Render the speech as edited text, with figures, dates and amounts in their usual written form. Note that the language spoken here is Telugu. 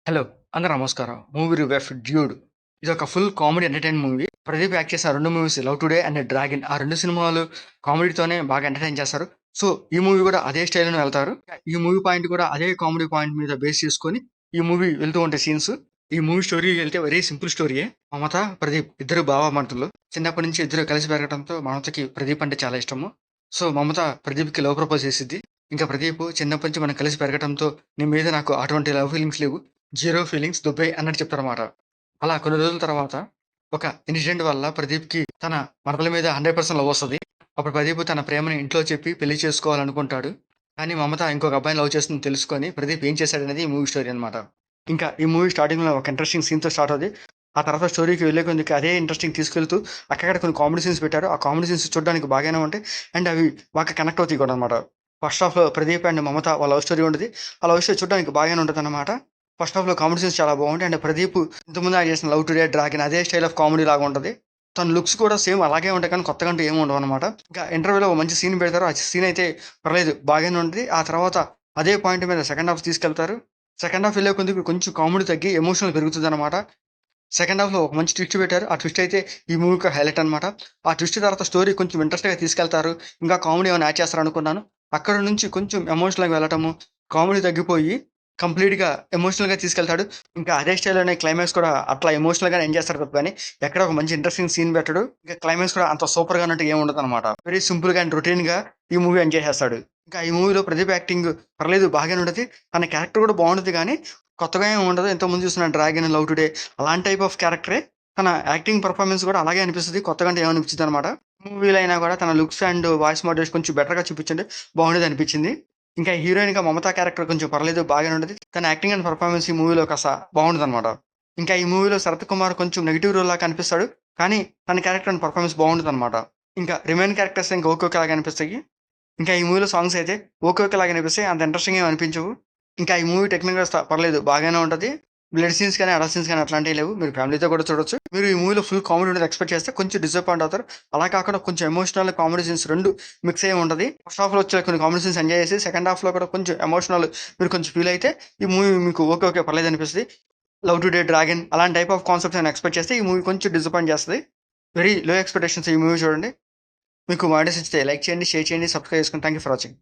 హలో! అందరూ నమస్కారం. మూవీ రివ్యూ ఆఫ్ 'డ్యూడ్' ఇదొక full comedy entertain movie. Pradeep act చేసిన ఆ 2 movies 'love today' and 'dragon' ఆ 2 సినిమాలు కామెడీతోనే బాగా ఎంటర్‌టైన్ చేస్తారు. సో, ఈ మూవీ కూడా అదే స్టైల్‌లోనే వెళ్తారు. ఈ మూవీ పాయింట్ కూడా అదే కామెడీ పాయింట్ మీద బేస్ చేసుకొని ఈ మూవీ వెళ్తూ ఉంటాయి సీన్స్. ఈ మూవీ స్టోరీకి వెళ్తే వెరీ సింపుల్ స్టోరీయే. మమత, ప్రదీప్ ఇద్దరు బావ-మరుదులు. చిన్నప్పటి నుంచి ఇద్దరు కలిసి పెరగడంతో మమతకి ప్రదీప్ అంటే చాలా ఇష్టము. సో, మమత ప్రదీప్‌కి లవ్ ప్రపోజ్ చేసిద్ది. ఇంకా ప్రదీప్ చిన్నప్పటి నుంచి మనం కలిసి పెరగడంతో నీ మీద నాకు అటువంటి లవ్ ఫీలింగ్స్ లేవు. జీరో ఫీలింగ్స్ దుబాయ్ అన్నట్టు చెప్తారన్నమాట. అలా కొన్ని రోజుల తర్వాత ఒక ఇన్సిడెంట్ వల్ల ప్రదీప్‌కి తన మరదల మీద 100% లవ్ వస్తది. అప్పుడు ప్రదీప్ తన ప్రేమని ఇంట్లో చెప్పి పెళ్లి చేసుకోవాలనుకుంటాడు. కానీ మమత ఇంకొక అబ్బాయిని లవ్ చేస్తుందని తెలుసుకొని ప్రదీప్ ఏం చేశాడనేది ఈ మూవీ స్టోరీ అన్నమాట. ఇంకా ఈ మూవీ స్టార్టింగ్‌లో ఒక ఇంట్రెస్టింగ్ సీన్‌తో స్టార్ట్ అవుద్ది. ఆ తర్వాత స్టోరీకి వెళ్ళే కొద్దికి అదే ఇంట్రెస్టింగ్ తీసుకెళ్తూ అక్కడక్కడ కొన్ని కామెడీ సీన్స్ పెట్టారు. ఆ కామెడీ సీన్స్ చూడడానికి బాగానే ఉంటాయి. అండ్ అవి బాగా కనెక్ట్ అవుతాయి కూడా అన్నమాట. ఫస్ట్ హాఫ్‌లో ప్రదీప్ అండ్ మమత వాళ్ళ లవ్ స్టోరీ ఉంటది. ఆ లవ్ స్టోరీ చూడడానికి బాగానే ఉంటదన్నమాట. ఫస్ట్ హాఫ్‌లో కామెడీ సీన్స్ చాలా బాగుంటాయి. అండ్ ప్రదీప్ ఇంతకుముందు ఆయన చేసిన 'లవ్ టుడే', 'డ్రాగన్' అదే స్టైల్ ఆఫ్ కామెడీ లాగా ఉంటది. తన లుక్స్ కూడా సేమ్ అలాగే ఉంటాయి కానీ కొత్తగా అంటూ ఏమి ఉండవనమాట. ఇంకా ఇంటర్వ్యూలో ఒక మంచి సీన్ పెడతారు. ఆ సీన్ అయితే పర్లేదు బాగానే ఉంటది. ఆ తర్వాత అదే పాయింట్ మీద సెకండ్ హాఫ్ తీసుకెళ్తారు. సెకండ్ హాఫ్ వెళ్ళే కొద్దికి కొంచెం కామెడీ తగ్గి ఎమోషనల్ పెరుగుతదనమాట. సెకండ్ హాఫ్‌లో ఒక మంచి ట్విస్ట్ పెట్టారు. ఆ ట్విస్ట్ అయితే ఈ మూవీకి హైలైట్ అనమాట. ఆ ట్విస్ట్ తర్వాత స్టోరీ కొంచెం ఇంట్రెస్ట్‌గా తీసుకెళ్తారు. ఇంకా కామెడీ ఏమైనా యాడ్ చేస్తారనుకున్నాను. అక్కడ నుంచి కొంచెం ఎమోషనల్‌గా వెళ్ళటము, కామెడీ తగ్గిపోయి కంప్లీట్‌గా ఎమోషనల్‌గా తీసుకెళ్తాడు. ఇంకా అదే స్టైల్‌లోనే క్లైమాక్స్ కూడా అట్లా ఎమోషనల్‌గానే ఎండ్ చేస్తారు తప్ప గాని, ఎక్కడ ఒక మంచి ఇంట్రెస్టింగ్ సీన్ పెట్టడు. ఇంకా క్లైమాక్స్ కూడా అంత సూపర్‌గా అన్నట్టు ఏమి ఉండదనమాట. వెరీ సింపుల్‌గా అండ్ రొటీన్‌గా ఈ మూవీ ఎండ్ చేసేస్తాడు. ఇంకా ఈ మూవీలో ప్రదీప్ యాక్టింగ్ పర్లేదు బాగానే ఉంటది. తన క్యారెక్టర్ కూడా బావుంటది గానీ, కొత్తగా ఏమి ఉండదు. ఇంతకుముందు చూసిన 'డ్రాగన్', 'లవ్ టుడే' అలాంటి టైప్ ఆఫ్ క్యారెక్టరే. తన యాక్టింగ్ పెర్ఫార్మన్స్ కూడా అలాగే అనిపిస్తది. కొత్తగా అంటే ఏమనిపించదనమాట. మూవీలో అయినా కూడా తన లుక్స్ అండ్ వాయిస్ మోడ్యులేషన్ కొంచెం బెటర్‌గా చూపించుంటే బాగుండేదనిపించింది. ఇంకా హీరోయిన్‌గా మమత క్యారెక్టర్ కొంచెం పర్లేదు బాగానే ఉంటది. తన యాక్టింగ్ అండ్ పెర్ఫార్మన్స్ ఈ మూవీలో కాస్త బాగుంటదనమాట. ఇంకా ఈ మూవీలో శరత్ కుమార్ కొంచెం నెగెటివ్ రోల్‌లా కనిపిస్తాడు. కానీ తన క్యారెక్టర్ అండ్ పెర్ఫార్మన్స్ బాగుంటదనమాట. ఇంకా రిమైన్ క్యారెక్టర్స్ ఇంకా ఓకే ఓకేలాగా అనిపిస్తాయి. ఇంకా ఈ మూవీలో సాంగ్స్ అయితే ఓకే ఓకేలాగా అనిపిస్తాయి. అంత ఇంట్రెస్టింగ్ ఏమి అనిపించవు. ఇంకా ఈ మూవీ టెక్నికల్‌గా పర్లేదు బాగానే ఉంటది. బ్లడ్ సీన్స్ కానీ, అడల్ట్ సీన్స్ కానీ అట్లాంటివి లేవు. మీరు ఫ్యామిలీతో కూడా చూడొచ్చు. మీరు ఈ మూవీలో ఫుల్ కామెడీ ఉంటది ఎక్స్‌పెక్ట్ చేస్తే కొంచెం డిసప్పాయింట్ అవుతారు. అలా కాకుండా కొంచెం ఎమోషనల్, కామెడీ సీన్స్ 2 మిక్స్ అయ్యి ఉంటది. ఫస్ట్ హాఫ్‌లో వచ్చే కొన్ని కామెడీ సీన్స్ ఎంజాయ్ చేసి, సెకండ్ హాఫ్‌లో కూడా కొంచెం ఎమోషనల్ మీరు కొంచెం ఫీల్ అయితే ఈ మూవీ మీకు ఓకే ఓకే పర్లేదనిపిస్తది. 'లవ్ టుడే', 'డ్రాగన్' అలాంటి టైప్ ఆఫ్ కాన్సెప్ట్స్ ఏమైనా ఎక్స్‌పెక్ట్ చేస్తే ఈ మూవీ కొంచెం డిసప్పాయింట్ చేస్తది. వెరీ లో ఎక్స్‌పెక్టేషన్స్ ఈ మూవీ చూడండి. మీకు మా వీడియోస్ నచ్చితే లైక్ చేయండి, షేర్ చేయండి, సబ్స్క్రైబ్ చేసుకోండి. Thank you for watching.